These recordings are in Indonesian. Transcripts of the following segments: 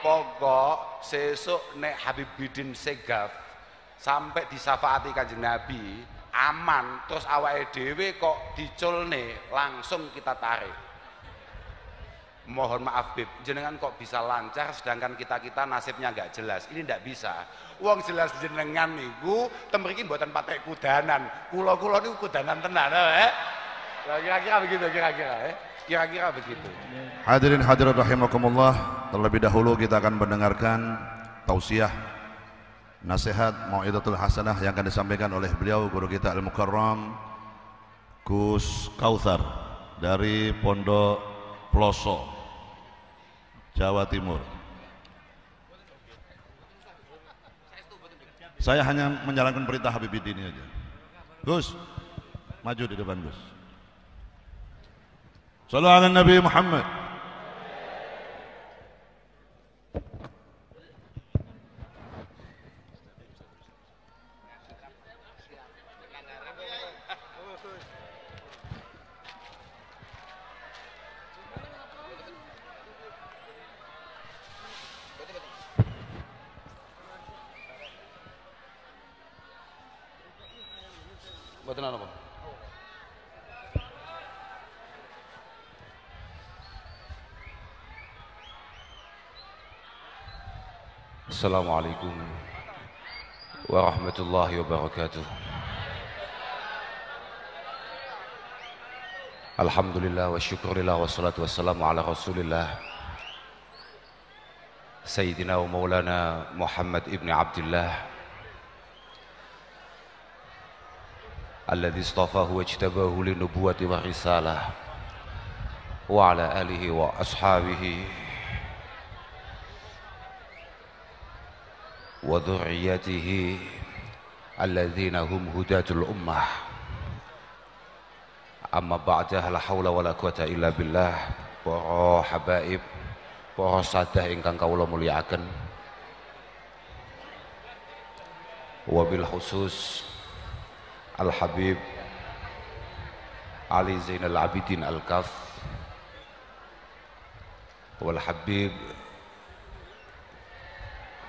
pokok sesuk nek Habib Bidin Segaf sampai disafaati Kanjeng Nabi aman, terus awake dhewe kok diculne langsung kita tarik. Mohon maaf Bib, jenengan kok bisa lancar sedangkan kita nasibnya nggak jelas. Ini nggak bisa. Wong jelas jenengan niku temriki mboten patek kudanan. Kula niku kudanan tenan, kira-kira begitu, kira-kira begitu. Hadirin hadirat rahimakumullah, terlebih dahulu kita akan mendengarkan tausiah nasihat mau'izatul hasanah yang akan disampaikan oleh beliau guru kita Al-Mukarram Gus Kautsar dari Pondok Ploso, Jawa Timur. Saya hanya menjalankan perintah Habib ini aja. Gus, maju di depan Gus. Sallallahu ala Nabi Muhammad. Mboten apa? Assalamualaikum warahmatullahi wabarakatuh. Alhamdulillah wa syukurillah wa salatu wassalamu ala rasulillah Sayyidina wa maulana Muhammad ibn Abdullah alladhi istafahu wa ijtabahu linubuwati wa risalah wa ala alihi wa ashabihi wa dhurriyyatihi alladhina hum hudatul ummah. Amma ba'da, la haula wa la quwata illa billah. Para habaib, para sadah ingkang kawula mulyakaken, wabil khusus Al-Habib Ali Zainal Abidin Al-Kaf wal Habib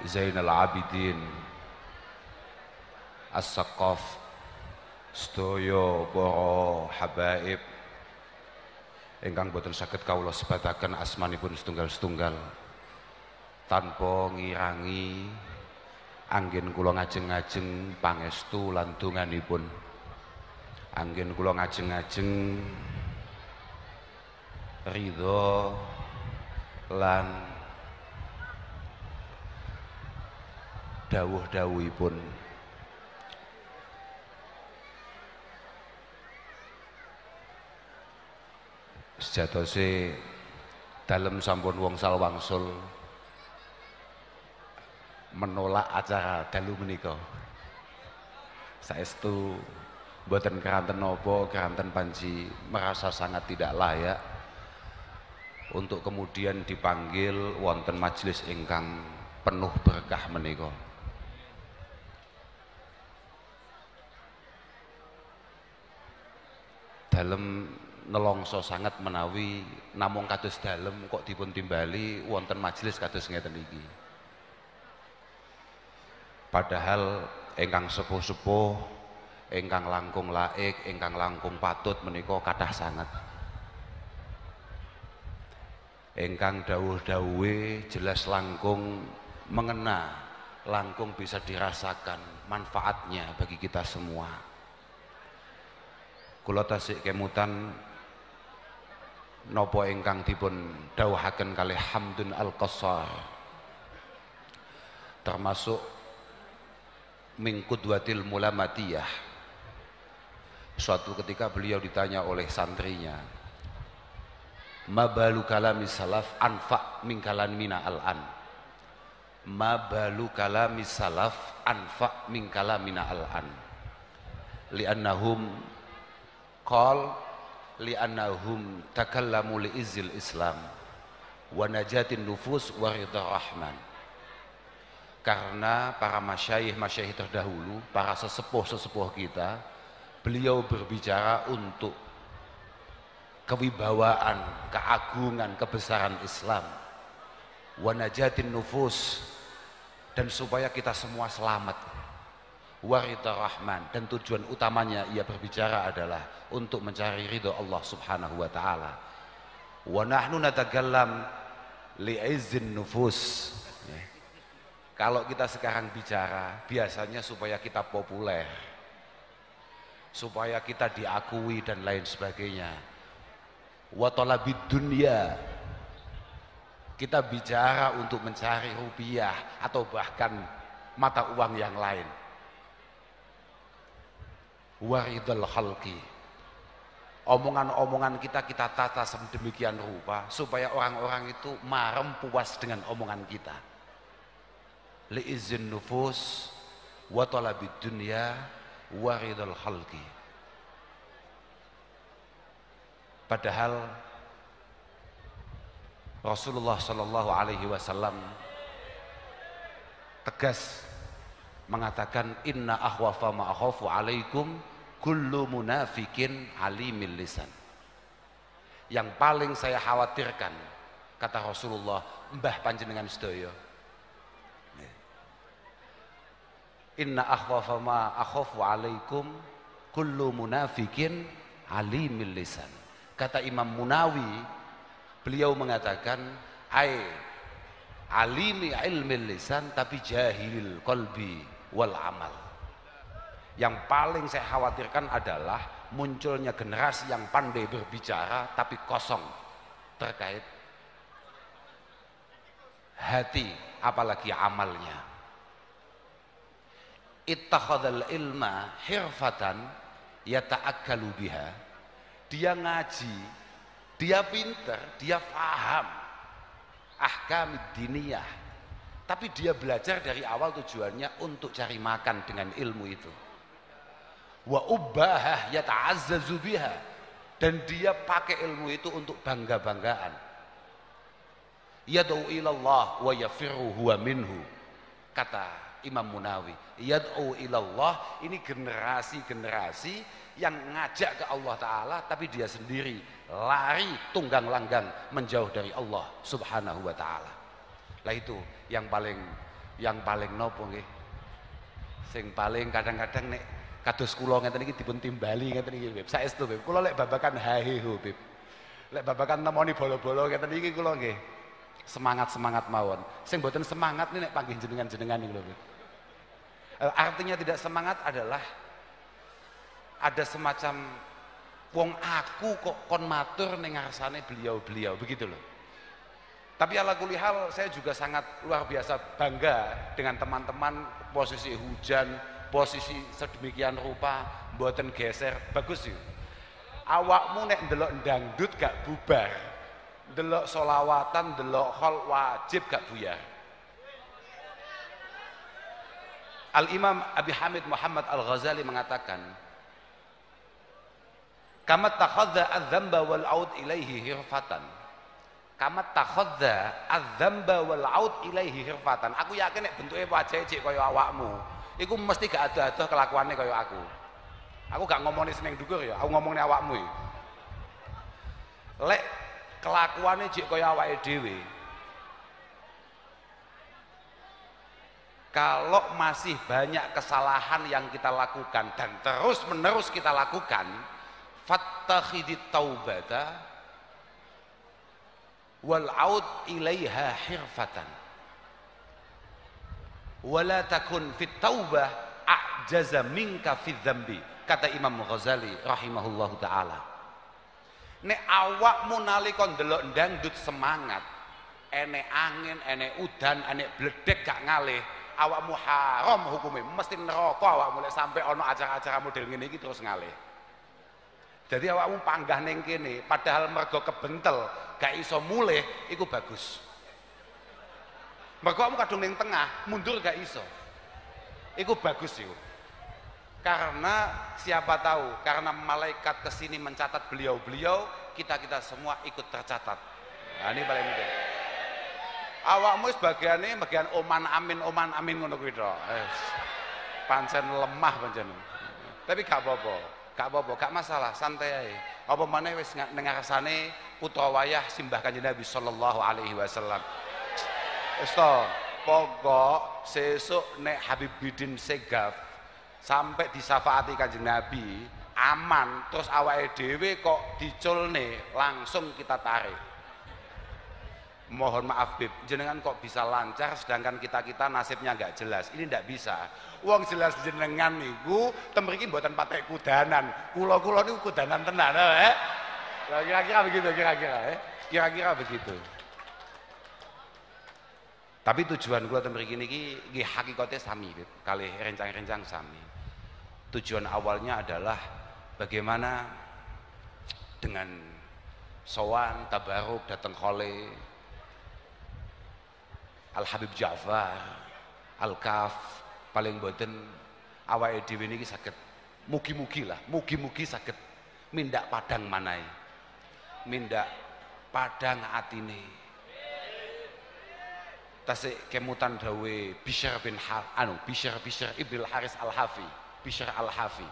Zainal Abidin As-Saqaf, sedaya para habaib ingkang boten saged kawula sebataken asmanipun setunggal-setunggal tanpa ngirangi anggen kula ngajeng-ngajeng pangestu lan donganipun. Anggen kula ngajeng-ngajeng ridho lan dawuh-dawuhipun. Sejatose dalem sampun wongsal wangsul menolak acara dalu menika. Saestu mboten keranten napa, keranten panji merasa sangat tidak layak untuk kemudian dipanggil wonten majelis ingkang penuh berkah menika. Dalem nelongso sangat menawi namung kados dalem kok dipun timbali wonten majelis kados ngeten iki. Padahal ingkang sepuh-sepuh, ingkang langkung laik, ingkang langkung patut menika kathah sanget. Ingkang dawuh-dawuhe jelas langkung mengena, langkung bisa dirasakan manfaatnya bagi kita semua. Kula tasik kemutan napa ingkang dipun dawuhaken kalih Hamdun Al-Qassar, termasuk min qudwatil mulamatiyah. Suatu ketika beliau ditanya oleh santrinya, ma balu kalami salaf anfa min kalamina al-an. Ma balu kalami salaf anfa min kalamina al-an. Li'annahum li'annahum takallamu li'izzil Islam wa najatin nufus wa ridha rahman. Karena para masyayikh terdahulu, para sesepuh-sesepuh kita, beliau berbicara untuk kewibawaan, keagungan, kebesaran Islam, wa najatin nufus, dan supaya kita semua selamat, warida rahman, dan tujuan utamanya ia berbicara adalah untuk mencari ridho Allah subhanahu wa ta'ala. Wa nahnu natagallam li'izzin nufus. Kalau kita sekarang bicara biasanya supaya kita populer, supaya kita diakui dan lain sebagainya. Wa talabid dunya, kita bicara untuk mencari rupiah atau bahkan mata uang yang lain. Waridul khalqi, omongan-omongan kita tata sedemikian rupa supaya orang-orang itu marem puas dengan omongan kita. Li'izzin nufus wa talabid dunya waridul khalqi. Padahal Rasulullah Shallallahu Alaihi Wasallam tegas mengatakan, inna akhwafa ma akhafu alaikum kullu munafikin alimil lisan. Yang paling saya khawatirkan, kata Rasulullah, mbah panjenengan sedaya, inna akhwafa ma akhafu alaikum kullu munafikin alimil lisan. Kata Imam Munawi, beliau mengatakan, alimi ilmil lisan tapi jahilil qalbi wal amal. Yang paling saya khawatirkan adalah munculnya generasi yang pandai berbicara tapi kosong terkait hati apalagi amalnya. Ittakhadhal ilma hirfatan yata'akkalu biha. Dia ngaji, dia pinter, dia paham ahkam diniyah, tapi dia belajar dari awal tujuannya untuk cari makan dengan ilmu itu. Wa ubbahah yata'azzazu biha, dan dia pakai ilmu itu untuk bangga-banggaan. Yad'u ilallah wa yafirru huwa minhu. Kata Imam Munawi, yad'u ilallah, ini generasi-generasi yang ngajak ke Allah Ta'ala tapi dia sendiri lari tunggang langgang menjauh dari Allah Subhanahu wa Ta'ala. Lah itu yang paling nopo nggih, sing paling kadang-kadang nek kados kula ngeten iki dipun timbali ngeten iki Beb, saestu Beb, kula lek babakan haheho Beb, lek babakan nemoni bolo-bolo ngeten iki kula nggih semangat mawon. Sing mboten semangat nih nek panggih jenengan-jenengan niku lho Beb. Artinya tidak semangat adalah ada semacam wong aku kok kon matur ning ngarsane beliau-beliau begitu loh. Tapi ala kulli hal saya juga sangat luar biasa bangga dengan teman-teman, posisi hujan, posisi sedemikian rupa, mboten geser, bagus yuk. Awakmu nek ndelok dangdut gak bubar, ndelok solawatan, ndelok khol wajib gak buyar. Al-Imam Abi Hamid Muhammad Al-Ghazali mengatakan, kamat takhadza adz-dzamba wal 'aud ilaihi hirfatan. Kamat takhadza adz-dzamba wal 'aud ilaihi hirfatan. Aku yakin nek bentuke wajahe cek kaya awakmu, iku mesti gak ada-ada kelakuane kaya aku. Aku gak ngomongin seneng dhuwur ya, aku ngomongin awakmu ya. Lek kelakuane cek kaya awake dhewe, kalau masih banyak kesalahan yang kita lakukan dan terus menerus kita lakukan, fattakhidit taubata wal 'aud ilaiha hirfatan wala takun fit taubah a'jaza minka fid dzambi. Kata Imam Ghazali rahimahullahu taala, nek awakmu nalika ndelok dangdut semangat, enek angin, enek udan, enek bledek gak ngalih, awakmu haram hukume, mesti neraka awakmu lek sampai ana acara-acara model ngene iki terus ngalih. Jadi awakmu panggah ning kene padahal mergo kebentel gak iso mulih, iku bagus. Mergo awakmu kadung ning tengah mundur gak iso, iku bagus iku. Karena siapa tahu, karena malaikat kesini mencatat beliau-beliau, kita semua ikut tercatat. Nah, ini paling penting. Awakmu sebagiannya bagian oman amin ngono kuwi tok. Pancen lemah pancen. Tapi gak apa-apa, gak masalah, santai ae. Apa maneh wis ning ngarsane putra wayah simbah Kanjeng Nabi sallallahu alaihi wasallam. Wis to, pokok sesuk nek Habib Bidin Segaf sampai disafaati Kanjeng Nabi aman, terus awake dhewe kok diculne langsung kita tarik. Mohon maaf Bib, jenengan kok bisa lancar sedangkan kita nasibnya nggak jelas. Ini nggak bisa. Wong jelas jenengan niku temriki mboten patek kudanan. Kula niku kudanan tenan kira-kira begitu kira-kira begitu. Tapi tujuan kula temriki niki nggih hakikate sami Bib, kalih rencang-rencang sami. Tujuan awalnya adalah bagaimana dengan sowan tabaruk datang khole Al Habib Ja'far Al Kaf paling boten awake dhewe niki saged mugi-mugi saged mindak padang manahe, mindak padang atine. Tasik kemutan dawe Bishr bin Bishr Ibn Haris Al-Hafi, Bishr Al-Hafi.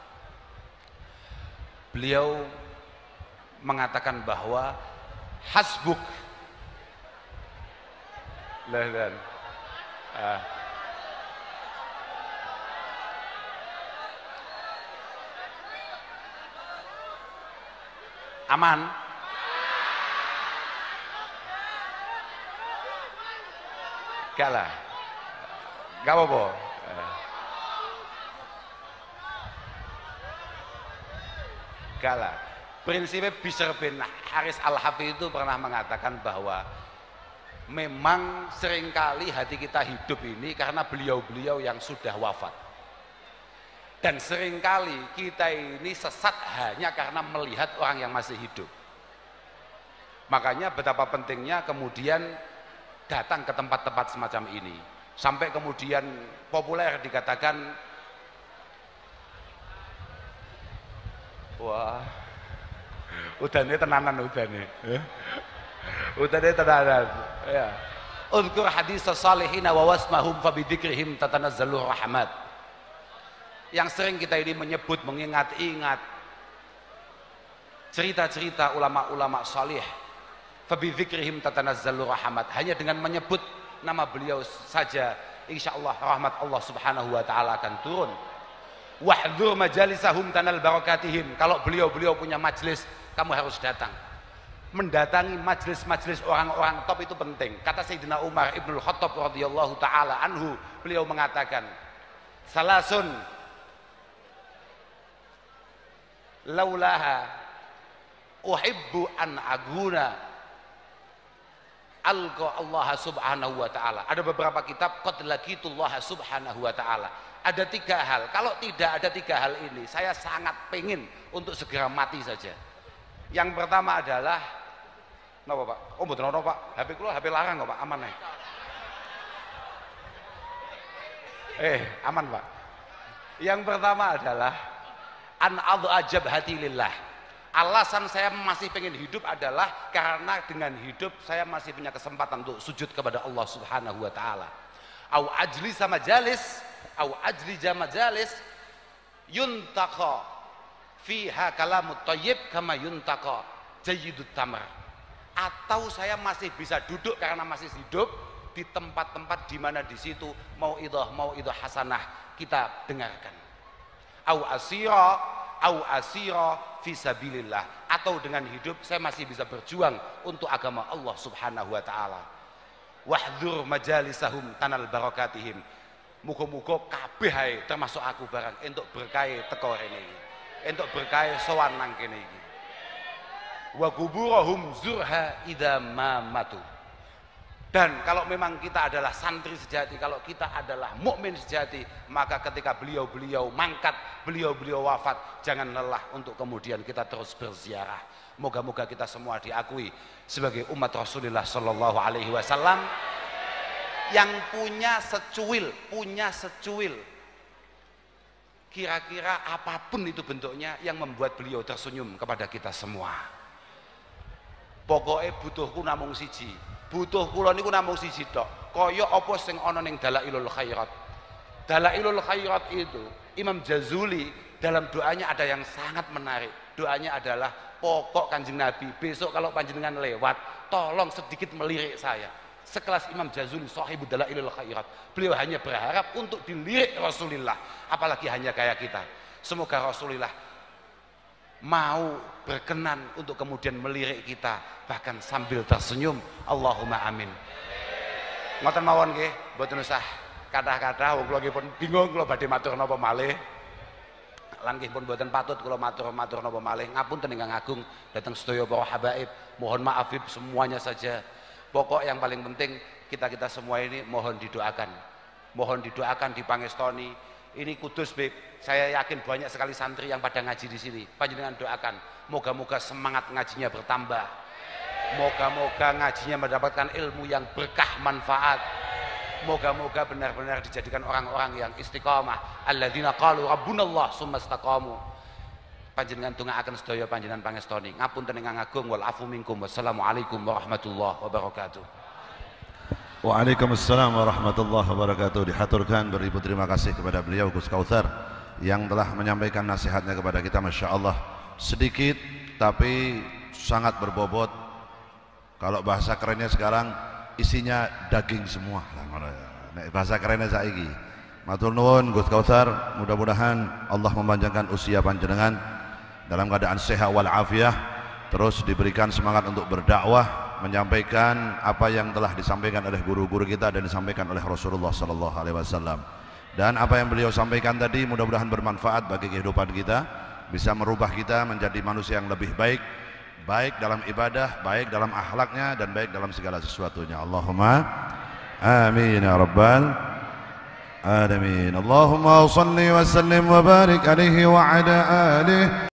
Beliau mengatakan bahwa hasbuk aman gak lah gak apa-apa gak lah. Prinsipnya Bishr bin Haris Al-Hafi itu pernah mengatakan bahwa memang seringkali hati kita hidup ini karena beliau-beliau yang sudah wafat, dan seringkali kita ini sesat hanya karena melihat orang yang masih hidup. Makanya betapa pentingnya kemudian datang ke tempat-tempat semacam ini, sampai kemudian populer dikatakan wah udane tenanan udane tenanan ya. Uzkur hadis salihin wa wasmahum fa bidzikrihim tatanazzalu rahmat. Yang sering kita ini menyebut, mengingat-ingat cerita-cerita ulama-ulama salih, fa bidzikrihim tatanazzalu rahmat. Hanya dengan menyebut nama beliau saja insyaallah rahmat Allah Subhanahu wa taala akan turun. Wahdhur majalisahum tanal barakatihim. Kalau beliau-beliau punya majlis, kamu harus datang. Mendatangi majlis-majlis orang-orang top itu penting. Kata Sayyidina Umar Ibnul Khattab radhiyallahu taala anhu, beliau mengatakan, salasun laulaha uhibbu an aguna alqa Allah subhanahu wa ta'ala. Ada beberapa kitab qad laqitullah subhanahu wa ta'ala. Ada 3 hal, kalau tidak ada 3 hal ini saya sangat pengen untuk segera mati saja. Yang pertama adalah napa Pak? Oh mboten ana Pak, HP kula HP larang kok Pak, aman nih. Aman Pak. Yang pertama adalah an adhajab hati lillah. Alasan saya masih pengen hidup adalah karena dengan hidup saya masih punya kesempatan untuk sujud kepada Allah Subhanahu wa taala. Au ajli sama majalis, au ajli majalis yuntaqa fiha kalamut thayyib kama yuntaqa jayyidut tamr. Atau saya masih bisa duduk karena masih hidup di tempat-tempat di mana di situ mauidhah hasanah kita dengarkan. Au asira fi sabilillah, atau dengan hidup saya masih bisa berjuang untuk agama Allah Subhanahu wa taala. Wahdhur majalisahum tanal barakatihim. Muga-muga kabeh ae termasuk aku barang entuk berkah teko rene iki. Entuk berkah sowan nang kene iki. Wa kuburahum zurha idza ma matu. Dan kalau memang kita adalah santri sejati, kalau kita adalah mukmin sejati, maka ketika beliau-beliau mangkat, beliau-beliau wafat, jangan lelah untuk kemudian kita terus berziarah. Moga-moga kita semua diakui sebagai umat Rasulullah Sallallahu Alaihi Wasallam yang punya secuil kira-kira apapun itu bentuknya yang membuat beliau tersenyum kepada kita semua. Pokoknya butuhku namung siji. Butuh kula niku namung siji tok. Kaya apa sing ana ning Dalailul Khairat. Dalailul Khairat itu Imam Jazuli dalam doanya ada yang sangat menarik. Doanya adalah pokok Kanjeng Nabi, besok kalau panjenengan lewat tolong sedikit melirik saya. sekelas Imam Jazuli Shahibud Dalailul Khairat. Beliau hanya berharap untuk dilirik Rasulullah, apalagi hanya kayak kita. Semoga Rasulullah mau berkenan untuk kemudian melirik kita, bahkan sambil tersenyum. Allahumma amin. Ngoten mawon nggih, mboten usah kathah-kathah, wong kula nggih pun bingung kula badhe matur napa malih. Lan nggih pun mboten patut kula matur napa malih. Ngapunten ingkang agung dhateng sedaya para habaib. Mohon maaf semuanya saja. Pokok yang paling penting kita semua ini mohon didoakan, dipangestoni. Ini kudus Bib, saya yakin banyak sekali santri yang pada ngaji di sini. Panjenengan doakan, moga-moga semangat ngajinya bertambah, moga-moga ngajinya mendapatkan ilmu yang berkah manfaat, moga-moga benar-benar dijadikan orang-orang yang istiqamah. Alladzina qalu rabbunallah tsumma istaqamu. Panjenengan dongaaken sedaya panjenengan pangestoni. Ngapunten ingkang agung, wal afu minkum. Wassalamualaikum warahmatullahi wabarakatuh. Waalaikumsalam warahmatullahi wabarakatuh. Dihaturkan beribu terima kasih kepada beliau Gus Kautsar yang telah menyampaikan nasihatnya kepada kita. Masya Allah, sedikit tapi sangat berbobot. Kalau bahasa kerennya sekarang isinya daging semua. Bahasa kerennya saiki. Matur nuwun Gus Kautsar, mudah-mudahan Allah memanjangkan usia panjenengan dalam keadaan sehat wal afiah, terus diberikan semangat untuk berdakwah, menyampaikan apa yang telah disampaikan oleh guru-guru kita dan disampaikan oleh Rasulullah sallallahu alaihi wasallam. Dan apa yang beliau sampaikan tadi mudah-mudahan bermanfaat bagi kehidupan kita, bisa merubah kita menjadi manusia yang lebih baik, baik dalam ibadah, baik dalam akhlaknya, dan baik dalam segala sesuatunya. Allahumma amin ya rabbal alamin. Allahumma shalli wa sallim wa barik alaihi wa ala alihi